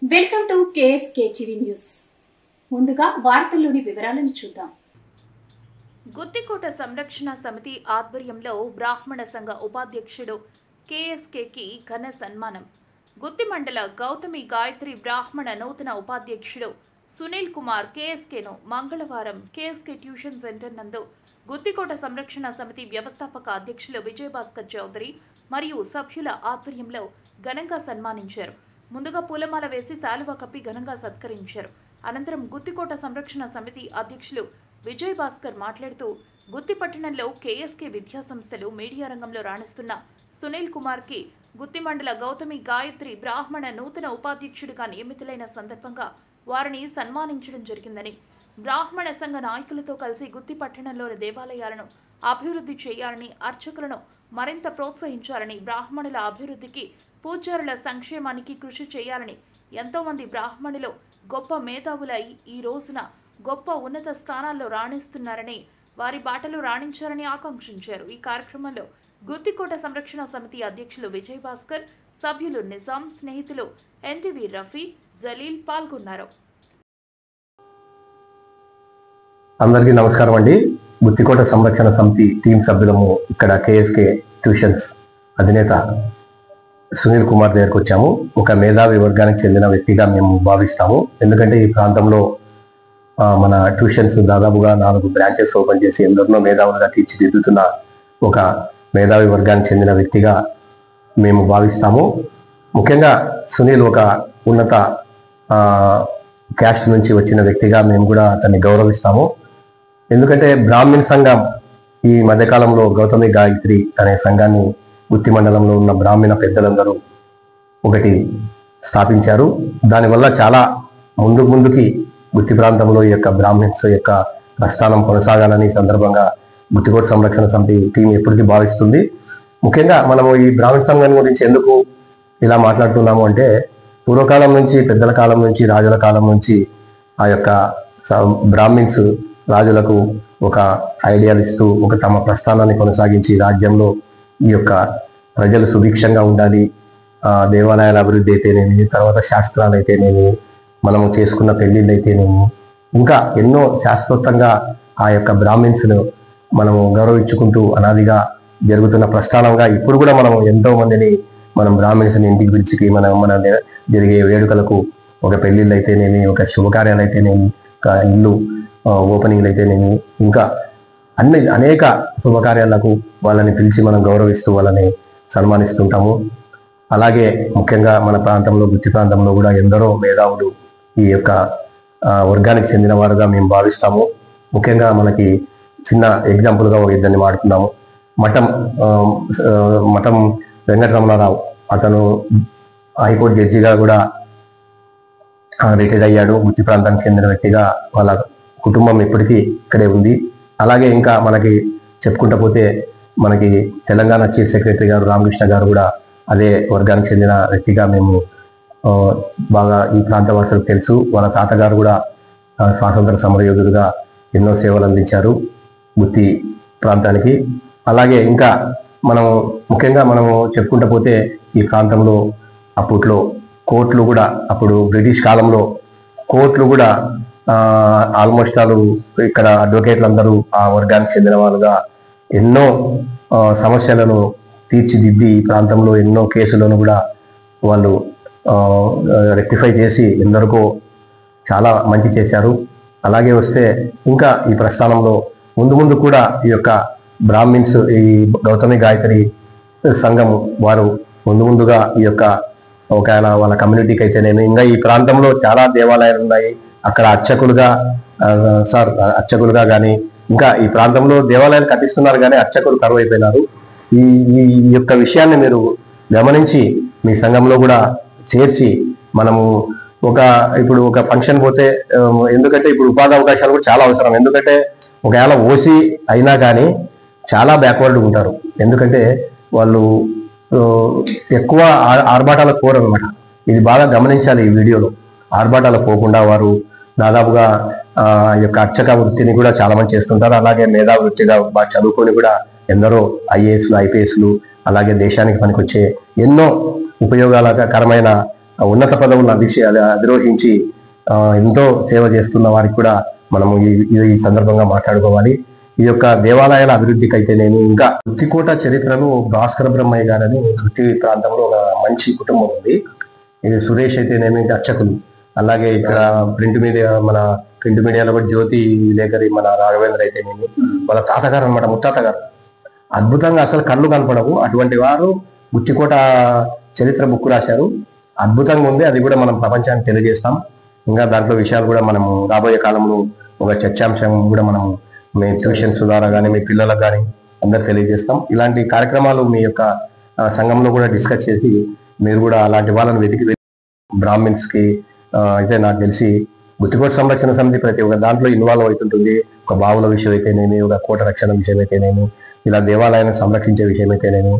Welcome to KSK TV news. ముందుగా వార్తల్లోని వివరాలను చూద్దాం. గుత్తికోట సంరక్షణ సమితి ఆధ్వర్యంలో బ్రాహ్మణ సంఘ ఉపాధ్యక్షుడు కేఎస్కేకి ఘన సన్మానం. గుత్తి మండల గౌతమి గాయత్రి బ్రాహ్మణ నూతన ఉపాధ్యక్షుడు సునీల్ కుమార్ కేఎస్కేను మంగళవారం కేఎస్కే ట్యూషన్ సెంటర్ నందు గుత్తికోట సంరక్షణ సమితి వ్యవస్థాపక అధ్యక్షులు విజయభాస్కర్ చౌదరి మరియు సభ్యుల ఆధ్వర్యంలో ఘనంగా సన్మానించారు. ముందుగా పూలమాల వేసి శాలువా కప్పి ఘనంగా సత్కరించారు. అనంతరం గుత్తికోట సంరక్షణ సమితి అధ్యక్షులు విజయభాస్కర్ మాట్లాడుతూ గుత్తి పట్టణంలో కేఎస్కే విద్యా సంస్థలు మీడియా రంగంలో రాణిస్తున్న సునీల్ కుమార్కి గుత్తి మండల గౌతమి గాయత్రి బ్రాహ్మణ నూతన ఉపాధ్యక్షుడిగా నియమితులైన సందర్భంగా వారిని సన్మానించడం జరిగిందని, బ్రాహ్మణ సంఘ నాయకులతో కలిసి గుత్తి పట్టణంలోని దేవాలయాలను అభివృద్ధి చేయాలని, అర్చకులను మరింత ప్రోత్సహించాలని, బ్రాహ్మణుల అభివృద్ధికి, పూజారుల సంక్షేమానికి కృషి చేయాలని, ఎంతోమంది బ్రాహ్మణులు గొప్ప మేధావులై ఈ రోజున గొప్ప ఉన్నత స్థానాల్లో రాణిస్తున్నారని, వారి బాటలు రాణించాలని ఆకాంక్షించారు. ఈ కార్యక్రమంలో గుత్తికోట సంరక్షణ సమితి అధ్యక్షులు విజయభాస్కర్, సభ్యులు నిజాం, స్నేహితులు ఎన్టీవీ రఫీ, జలీల్ పాల్గొన్నారు. అందరికీ నమస్కారం అండి. గుత్తికోట సంరక్షణ సమితి టీం సభ్యులము ఇక్కడ కేఎస్కే ట్యూషన్స్ అధినేత సునీల్ కుమార్ దగ్గరకు వచ్చాము. ఒక మేధావి వర్గానికి చెందిన వ్యక్తిగా మేము భావిస్తాము. ఎందుకంటే ఈ ప్రాంతంలో మన ట్యూషన్స్ దాదాపుగా 4 బ్రాంచెస్ ఓపెన్ చేసి ఎందరినో మేధావులుగా తీర్చిదిద్దుతున్న ఒక మేధావి వర్గానికి చెందిన వ్యక్తిగా మేము భావిస్తాము. ముఖ్యంగా సునీల్ ఒక ఉన్నత క్యాస్ట్ నుంచి వచ్చిన వ్యక్తిగా మేము కూడా అతన్ని గౌరవిస్తాము. ఎందుకంటే బ్రాహ్మణ సంఘం ఈ మధ్యకాలంలో గౌతమి గాయత్రి అనే సంఘాన్ని గుత్తి మండలంలో ఉన్న బ్రాహ్మణ పెద్దలందరూ ఒకటి స్థాపించారు. దానివల్ల చాలా ముందుకి గుత్తి ప్రాంతంలో ఈ యొక్క బ్రాహ్మణ్స్ యొక్క ప్రస్థానం కొనసాగాలని సందర్భంగా గుత్తికోట సంరక్షణ సమితి టీం ఎప్పటికీ భావిస్తుంది. ముఖ్యంగా మనము ఈ బ్రాహ్మణ సంఘం గురించి ఎందుకు ఇలా మాట్లాడుతున్నాము అంటే, పూర్వకాలం నుంచి, పెద్దల కాలం నుంచి, రాజుల కాలం నుంచి ఆ యొక్క బ్రాహ్మిన్స్ రాజులకు ఒక ఐడియాలు ఇస్తూ ఒక తమ ప్రస్థానాన్ని కొనసాగించి రాజ్యంలో ఈ యొక్క ప్రజలు సుభిక్షంగా ఉండాలి, దేవాలయాల అభివృద్ధి అయితేనేమి, తర్వాత శాస్త్రాలు అయితేనేమి, మనము చేసుకున్న పెళ్లిళ్ళు అయితేనేమి, ఇంకా ఎన్నో శాస్త్రోక్తంగా ఆ యొక్క బ్రాహ్మిన్స్ను మనము గౌరవించుకుంటూ అనాదిగా జరుగుతున్న ప్రస్థానంగా ఇప్పుడు కూడా మనం ఎంతో మందిని మనం బ్రాహ్మిన్స్ని ఇంటికి పిలిచి మన జరిగే వేడుకలకు, ఒక పెళ్లిళ్ళు అయితేనేమి, ఒక శుభకార్యాలు అయితేనేమి, ఒక ఇల్లు ఓపెనింగ్లు అయితేనేమి, ఇంకా అనేక శుభకార్యాలకు వాళ్ళని పిలిచి మనం గౌరవిస్తూ వాళ్ళని సన్మానిస్తుంటాము. అలాగే ముఖ్యంగా మన ప్రాంతంలో, గుత్తి ప్రాంతంలో కూడా ఎందరో మేధావులు ఈ యొక్క వర్గానికి చెందిన వారుగా మేము భావిస్తాము. ముఖ్యంగా మనకి చిన్న ఎగ్జాంపుల్గా ఒక ఇద్దరిని వాడుతున్నాము. మఠం వెంకటరమణారావు, అతను హైకోర్టు జడ్జిగా కూడా రిటైర్ అయ్యాడు. గుత్తి ప్రాంతానికి చెందిన వ్యక్తిగా వాళ్ళ కుటుంబం ఇప్పటికీ ఇక్కడే ఉంది. అలాగే ఇంకా మనకి చెప్పుకుంటూ పోతే మనకి తెలంగాణ చీఫ్ సెక్రటరీ గారు రామకృష్ణ గారు కూడా అదే వర్గానికి చెందిన వ్యక్తిగా మేము బాగా ఈ ప్రాంత వాసులకు తెలుసు. వాళ్ళ తాతగారు కూడా స్వాతంత్ర సమరయోధులుగా ఎన్నో సేవలు అందించారు గుత్తి ప్రాంతానికి. అలాగే ఇంకా ముఖ్యంగా మనము చెప్పుకుంటూ పోతే ఈ ప్రాంతంలో అప్పట్లో కోర్టులు కూడా, అప్పుడు బ్రిటిష్ కాలంలో కోర్టులు కూడా ఆల్మోస్ట్ ఇక్కడ అడ్వకేట్లు అందరూ ఆ వర్గానికి చెందిన వాళ్ళుగా ఎన్నో సమస్యలను తీర్చిదిద్ది ఈ ప్రాంతంలో ఎన్నో కేసులను కూడా వాళ్ళు రెక్టిఫై చేసి ఎందరికో చాలా మంచి చేశారు. అలాగే వస్తే ఇంకా ఈ ప్రస్థానంలో ముందు కూడా ఈ యొక్క బ్రాహ్మిన్స్, ఈ గౌతమి గాయత్రి సంఘం వారు ముందుగా ఈ యొక్క ఒకవేళ వాళ్ళ కమ్యూనిటీకి అయితేనేమి, ఇంకా ఈ ప్రాంతంలో చాలా దేవాలయాలు ఉన్నాయి. అక్కడ అర్చకులుగా కానీ, ఇంకా ఈ ప్రాంతంలో దేవాలయాలు కట్టిస్తున్నారు కానీ అర్చకులు కరువైపోయినారు. ఈ యొక్క విషయాన్ని మీరు గమనించి మీ సంఘంలో కూడా చేర్చి మనము ఇప్పుడు ఒక ఫంక్షన్ పోతే, ఎందుకంటే ఇప్పుడు ఉపాధి అవకాశాలు కూడా చాలా అవసరం. ఎందుకంటే ఒకవేళ ఓసీ అయినా కానీ చాలా బ్యాక్వర్డ్ ఉంటారు. ఎందుకంటే వాళ్ళు ఎక్కువ ఆర్భాటాలకు కోరనమాట. ఇది బాగా గమనించాలి. ఈ వీడియోలో ఆర్భాటాలకు పోకుండా వారు దాదాపుగా ఈ యొక్క అర్చక వృత్తిని కూడా చాలా మంది చేస్తుంటారు. అలాగే మేధా వృత్తిగా బాగా చదువుకొని కూడా ఎందరో ఐఏఎస్లు, ఐపీఎస్లు, అలాగే దేశానికి పనికొచ్చే ఎన్నో ఉపయోగాలకరమైన ఉన్నత పదవులను అధిరోహించి ఎంతో సేవ చేస్తున్న వారికి కూడా మనము ఈ సందర్భంగా మాట్లాడుకోవాలి. ఈ యొక్క దేవాలయాల అభివృద్ధికి అయితేనేమి, ఇంకా గుత్తికోట చరిత్రలో భాస్కర బ్రహ్మయ్య గారని గుత్తి ప్రాంతంలో ఒక మంచి కుటుంబం ఉంది. ఇది సురేష్ అయితేనేమి అర్చకులు, అలాగే ఇక్కడ ప్రింట్ మీడియాలో కూడా జ్యోతి విలేకరి మన రాఘవేంద్ర అయితేనేమి వాళ్ళ తాతగారు అనమాట, ముత్తాతగారు. అద్భుతంగా అసలు కళ్ళు కనపడవు అటువంటి వారు గుత్తికోట చరిత్ర బుక్ రాశారు. అద్భుతంగా ఉంది. అది కూడా మనం ప్రపంచానికి తెలియజేస్తాం. ఇంకా దాంట్లో విషయాలు కూడా మనము రాబోయే కాలంలో ఒక చర్చాంశం కూడా మనం మీ ట్యూషన్స్ ద్వారా కానీ మీ పిల్లలకు కానీ అందరు తెలియజేస్తాం. ఇలాంటి కార్యక్రమాలు మీ యొక్క సంఘంలో కూడా డిస్కస్ చేసి మీరు కూడా అలాంటి వాళ్ళని వెతికి బ్రాహ్మిన్స్ కి అయితే నాకు తెలిసి గుత్తికోట సంరక్షణ సమితి ప్రతి ఒక్క దాంట్లో ఇన్వాల్వ్ అవుతుంటుంది. ఒక బావుల విషయం అయితేనేమి, ఒక కోట రక్షణ విషయం అయితేనేమి, ఇలా దేవాలయాన్ని సంరక్షించే విషయం అయితేనేమి.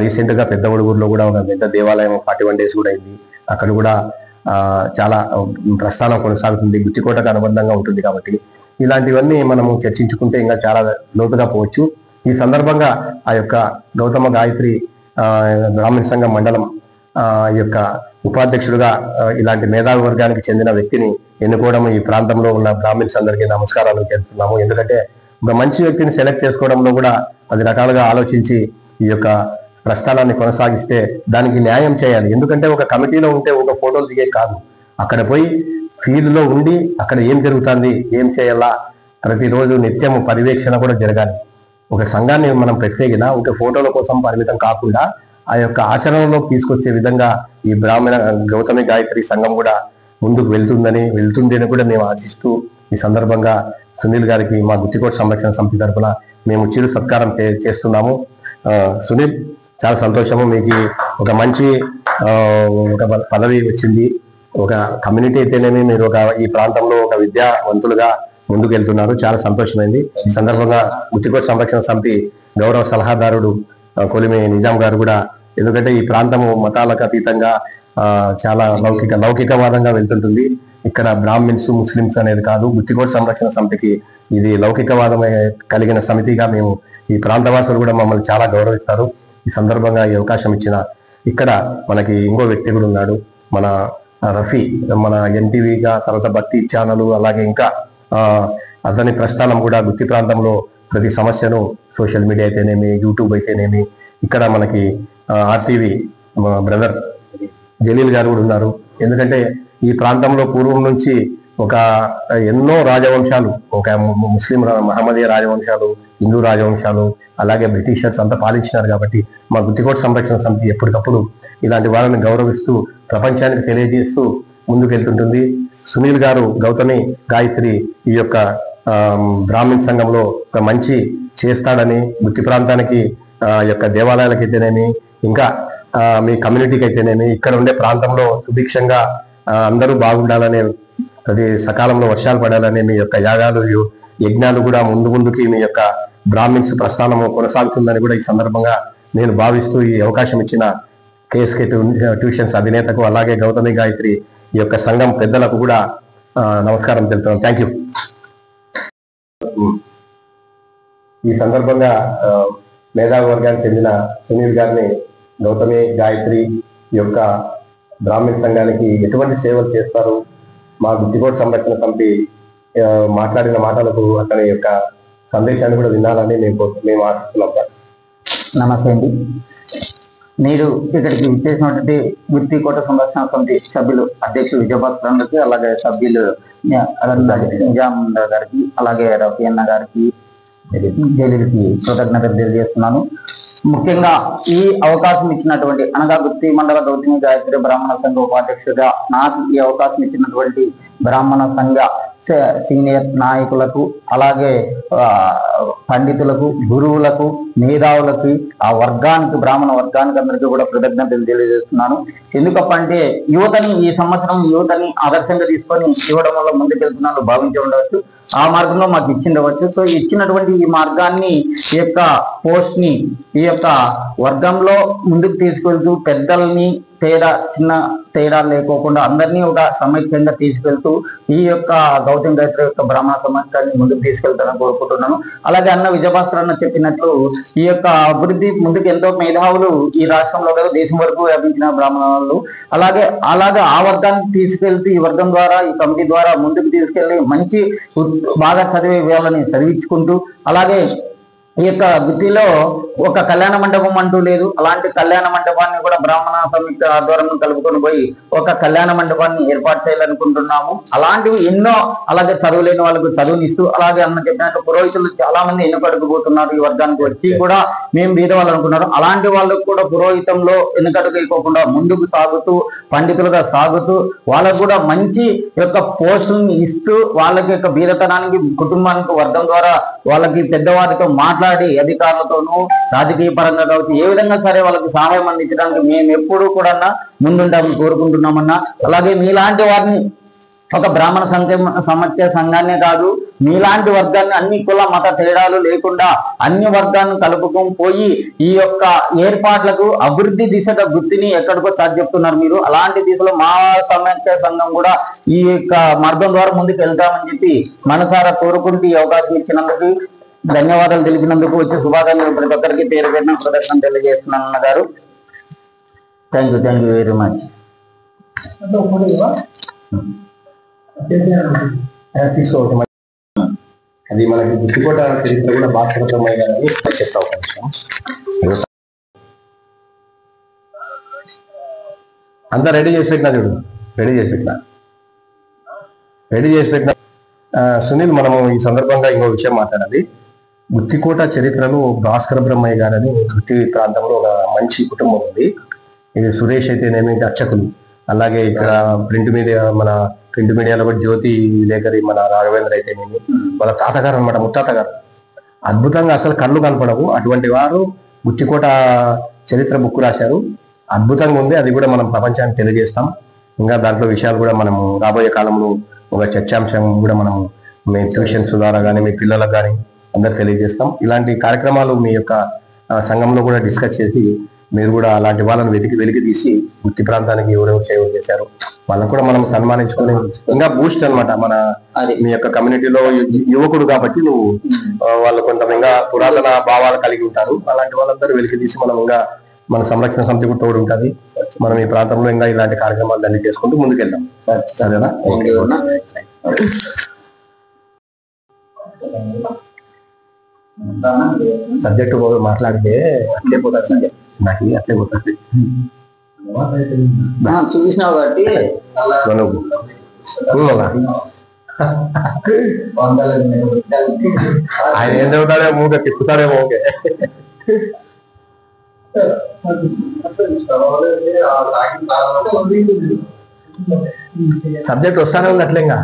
రీసెంట్ గా పెద్ద ఒడుగురులో కూడా ఒక పెద్ద దేవాలయం 41 days కూడా అయింది. అక్కడ కూడా చాలా ప్రస్థానం కొనసాగుతుంది, గుత్తికోటకు అనుబంధంగా ఉంటుంది. కాబట్టి ఇలాంటివన్నీ మనము చర్చించుకుంటే ఇంకా చాలా లోతుగా పోవచ్చు. ఈ సందర్భంగా ఆ యొక్క గౌతమ గాయత్రి బ్రాహ్మణ సంఘం మండలం యొక్క ఉపాధ్యక్షుడుగా ఇలాంటి మేధావి వర్గానికి చెందిన వ్యక్తిని ఎన్నుకోవడం ఈ ప్రాంతంలో ఉన్న బ్రాహ్మిన్స్ అందరికీ నమస్కారాలు చేస్తున్నాము. ఎందుకంటే ఒక మంచి వ్యక్తిని సెలెక్ట్ చేసుకోవడంలో కూడా 10 రకాలుగా ఆలోచించి ఈ యొక్క ప్రస్థానాన్ని కొనసాగిస్తే దానికి న్యాయం చేయాలి. ఎందుకంటే ఒక కమిటీలో ఉంటే ఒక ఫోటోలు దిగే కాదు, అక్కడ పోయి ఫీల్డ్లో ఉండి అక్కడ ఏం జరుగుతుంది, ఏం చేయాలా, ప్రతిరోజు నిత్యము పర్యవేక్షణ కూడా జరగాలి. ఒక సంఘాన్ని మనం ప్రత్యేకిన ఒక ఫోటోల కోసం పరిమితం కాకుండా ఆ యొక్క ఆచరణలో తీసుకొచ్చే విధంగా ఈ బ్రాహ్మణ గౌతమి గాయత్రి సంఘం కూడా ముందుకు వెళ్తుంది అని కూడా మేము ఆశిస్తూ ఈ సందర్భంగా సునీల్ గారికి మా గుత్తికోట సంరక్షణ సమితి తరఫున మేము చిరు సత్కారం చేస్తున్నాము. సునీల్, చాలా సంతోషము. మీకు ఒక మంచి ఒక పదవి వచ్చింది. ఒక కమ్యూనిటీ అయితేనేమి మీరు ఈ ప్రాంతంలో ఒక విద్యావంతులుగా ముందుకు వెళ్తున్నారు. చాలా సంతోషమైంది. ఈ సందర్భంగా గుత్తికోట సంరక్షణ సమితి గౌరవ సలహాదారుడు కొలిమి నిజాం గారు కూడా, ఎందుకంటే ఈ ప్రాంతము మతాలకు అతీతంగా చాలా లౌకికవాదంగా వెళ్తుంటుంది. ఇక్కడ బ్రాహ్మిన్స్ ముస్లిమ్స్ అనేది కాదు. గుత్తికోట సంరక్షణ సమితికి ఇది లౌకికవాదం కలిగిన సమితిగా మేము ఈ ప్రాంతవాసులు కూడా మమ్మల్ని చాలా గౌరవిస్తారు. ఈ సందర్భంగా ఈ అవకాశం ఇచ్చిన ఇక్కడ మనకి ఇంకో వ్యక్తి కూడా ఉన్నాడు, మన రఫీ, మన ఎన్టీవీగా, తర్వాత భక్తి ఛానల్, అలాగే ఇంకా అతని ప్రస్థానం కూడా గుత్తి ప్రాంతంలో ప్రతి సమస్యను సోషల్ మీడియా అయితేనేమి, యూట్యూబ్ అయితేనేమి, ఇక్కడ మనకి ఆర్టీవీ బ్రదర్ జలీల్ గారు కూడా ఉన్నారు. ఎందుకంటే ఈ ప్రాంతంలో పూర్వం నుంచి ఒక ఎన్నో రాజవంశాలు, ఒక ముస్లిం మహమ్మదీయ రాజవంశాలు, హిందూ రాజవంశాలు, అలాగే బ్రిటిషర్స్ అంతా పాలించినారు. కాబట్టి మా గుత్తికోట సంరక్షణ సమితి ఎప్పటికప్పుడు ఇలాంటి వాళ్ళని గౌరవిస్తూ ప్రపంచానికి తెలియజేస్తూ ముందుకెళ్తుంటుంది. సునీల్ గారు గౌతమి గాయత్రి ఈ యొక్క బ్రాహ్మణ సంఘంలో ఒక మంచి చేస్తాడని, గుత్తి ప్రాంతానికి యొక్క దేవాలయాలకు అయితేనేమి, ఇంకా మీ కమ్యూనిటీకి అయితేనేమి, ఇక్కడ ఉండే ప్రాంతంలో సుభిక్షంగా అందరూ బాగుండాలనే, అది సకాలంలో వర్షాలు పడాలని, మీ యొక్క యాగాలు యజ్ఞాలు కూడా ముందుకి మీ యొక్క బ్రాహ్మిన్స్ ప్రస్థానము కొనసాగుతుందని కూడా ఈ సందర్భంగా నేను భావిస్తూ ఈ అవకాశం ఇచ్చిన కేఎస్కే ట్యూషన్స్ అధినేతకు, అలాగే గౌతమి గాయత్రి ఈ యొక్క సంఘం పెద్దలకు కూడా నమస్కారం తెలుపుతున్నాను. Thank you. ఈ సందర్భంగా మేధావి వర్గానికి చెందిన సునీల్ గారిని గౌతమి గాయత్రి యొక్క బ్రాహ్మణ సంఘానికి ఎటువంటి సేవలు చేస్తారు, మా గుత్తికోట సంరక్షణ సమితి మాట్లాడిన మాటలకు అతని యొక్క సందేశాన్ని కూడా వినాలని మేము ఆశిస్తున్నాం. నమస్తే అండి. మీరు ఇక్కడికి విచ్చేసినటువంటి గుత్తికోట సంరక్షణ సమితి సభ్యులు అధ్యక్షులు విజయభాస్కర్, అలాగే సభ్యులు నిజాం గారికి, అలాగే రఫీ అన్న గారికి, జలీల్కి కృతజ్ఞతలు తెలియజేస్తున్నాను. ముఖ్యంగా ఈ అవకాశం ఇచ్చినటువంటి, అనగా గుత్తి మండల గౌతమి గాయత్రి బ్రాహ్మణ సంఘ ఉపాధ్యక్షుడిగా నాకు ఈ అవకాశం ఇచ్చినటువంటి బ్రాహ్మణ సంఘ సీనియర్ నాయకులకు, అలాగే పండితులకు, గురువులకు, మేధావులకి, ఆ వర్గానికి, బ్రాహ్మణ వర్గానికి అందరికీ కూడా కృతజ్ఞతలు తెలియజేస్తున్నాను. ఎందుకంటే ఈ సంవత్సరం యువతని ఆదర్శంగా తీసుకొని ఇవ్వడం వల్ల ముందుకెళ్తున్నాను భావించి ఉండవచ్చు. ఆ మార్గంలో మాకు ఇచ్చిండవచ్చు. సో ఇచ్చినటువంటి ఈ మార్గాన్ని, ఈ యొక్క పోస్ట్ ని ఈ యొక్క వర్గంలో ముందుకు తీసుకెళ్తూ పెద్దల్ని చిన్న తేడా లేకోకుండా అందరినీ ఒక సమైక్యంగా తీసుకెళ్తూ ఈ యొక్క గౌతమ్ గాయత్రి యొక్క బ్రాహ్మణ సమాజాన్ని ముందుకు తీసుకెళ్తానని కోరుకుంటున్నాను. అలాగే అన్న విజయభాస్కర్ అన్న చెప్పినట్లు ఈ యొక్క అభివృద్ధి ముందుకు ఎంతో మేధావులు ఈ రాష్ట్రంలో కాదు దేశం వరకు వ్యాపించిన బ్రాహ్మణులు అలాగే ఆ వర్గాన్ని తీసుకెళ్తూ ఈ వర్గం ద్వారా ఈ కమిటీ ద్వారా ముందుకు తీసుకెళ్లి మంచి బాగా చదివే వాళ్ళని చదివించుకుంటూ అలాగే ఈ యొక్క వృత్తిలో ఒక కళ్యాణ మండపం అంటూ లేదు. అలాంటి కళ్యాణ మండపాన్ని కూడా బ్రాహ్మణ సమితి ఆధ్వర్యంలో కలుపుకొని పోయి ఒక కళ్యాణ మండపాన్ని ఏర్పాటు చేయాలనుకుంటున్నాము. అలాంటివి ఎన్నో అలాగే చదువులేని వాళ్ళకు చదువునిస్తూ అలాగే అన్న చెప్పినట్టు పురోహితులు చాలా మంది వెనుకడుగుపోతున్నారు ఈ వర్గానికి వచ్చి కూడా మేము బీదవాళ్ళు అనుకున్నారు. అలాంటి వాళ్ళకు కూడా పురోహితంలో వెనుకడుగైపోకుండా ముందుకు సాగుతూ పండితులుగా సాగుతూ వాళ్ళకు కూడా మంచి యొక్క పోస్టులను ఇస్తూ వాళ్ళకి యొక్క బీదతనానికి కుటుంబానికి వర్గం ద్వారా వాళ్ళకి పెద్దవారితో మాట్లాడి అధికారులతోనూ రాజకీయ పరంగా కావచ్చు ఏ విధంగా సరే వాళ్ళకి సహాయం అందించడానికి మేము ఎప్పుడూ కూడా ముందుంటామని కోరుకుంటున్నామన్నా. అలాగే మీలాంటి వారిని ఒక బ్రాహ్మణ సమాఖ్య సంఘాన్నే కాదు మీలాంటి వర్గాన్ని అన్ని కుల మత తేడాలు లేకుండా అన్ని వర్గాన్ని కలుపుకొని పోయి ఈ యొక్క ఏర్పాట్లకు అభివృద్ధి దిశగా గుర్తిని ఎక్కడికో చెప్తున్నారు మీరు. అలాంటి దిశలో మా సమాఖ్య సంఘం కూడా ఈ యొక్క మార్గం ద్వారా ముందుకు వెళ్తామని చెప్పి మనసారా కోరుకుంటూ ఈ అవకాశం ఇచ్చినందుకు ధన్యవాదాలు తెలిపినందుకు వచ్చే శుభాకాంక్షలు ప్రతి ఒక్కరికి పేరు పెట్టిన ప్రదర్శన తెలియజేస్తున్నాను అన్న గారు. Thank you very much. తీసుకోవటం అది మనకి గుత్తికోట చరిత్ర కూడా భాస్కరమయ్య గారని చెప్తా అంతా రెడీ చేసి పెట్టినా చూడు రెడీ చేసి పెట్టినా సునీల్ మనము ఈ సందర్భంగా ఇంకో విషయం మాట్లాడాలి. గుత్తికోట చరిత్రలో భాస్కర బ్రహ్మయ్య గారని గుత్తి ప్రాంతంలో ఒక మంచి కుటుంబం ఉంది. ఇది సురేష్ అయితేనేమి అర్చకులు అలాగే ఇక్కడ ప్రింట్ మీడియాలో కూడా జ్యోతి విలేకరి మన రాఘవేంద్ర అయితేనేమి వాళ్ళ తాతగారు అనమాట ముత్తాతగారు అద్భుతంగా అసలు కళ్ళు కనపడవు అటువంటి వారు గుత్తికోట చరిత్ర బుక్ రాశారు. అద్భుతంగా ఉంది. అది కూడా మనం ప్రపంచానికి తెలియజేస్తాం. ఇంకా దాంట్లో విషయాలు కూడా మనము రాబోయే కాలంలో ఒక చర్చాంశం కూడా మనం మీ ట్యూషన్స్ ద్వారా కానీ మీ పిల్లలకు కానీ అందరు తెలియజేస్తాం. ఇలాంటి కార్యక్రమాలు మీ యొక్క సంఘంలో కూడా డిస్కస్ చేసి మీరు కూడా అలాంటి వాళ్ళని వెలికి తీసి గుత్తి ప్రాంతానికి ఎవరెవరు సేవ చేశారు వాళ్ళకు కూడా మనం సన్మానించుకొని ఇంకా బూస్ట్ అనమాట మన మీ యొక్క కమ్యూనిటీలో యువకుడు కాబట్టి నువ్వు వాళ్ళు కొంత ఇంకా పురాతన భావాలు కలిగి ఉంటారు. అలాంటి వాళ్ళందరూ వెలికి తీసి మనం ఇంకా మన సంరక్షణ సమితి కూడా తోడు ఉంటుంది. మనం ఈ ప్రాంతంలో ఇంకా ఇలాంటి కార్యక్రమాలు దాన్ని చేసుకుంటూ ముందుకెళ్దాం. సరేనా? సబ్జెక్టు మాట్లాడితే అట్లే పోతుంది నాకు అట్లే పోతుంది చూసినావు కాబట్టి ఆయన ఏం చదువుతాడేమో ఊకే తిప్పుతాడేమో ఓకే సబ్జెక్ట్ వస్తానే ఉంది అట్లే ఇంకా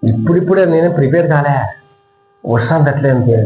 ఇప్పుడిప్పుడే నేను ప్రిపేర్ కాలే వస్తాను అట్లే అంతే.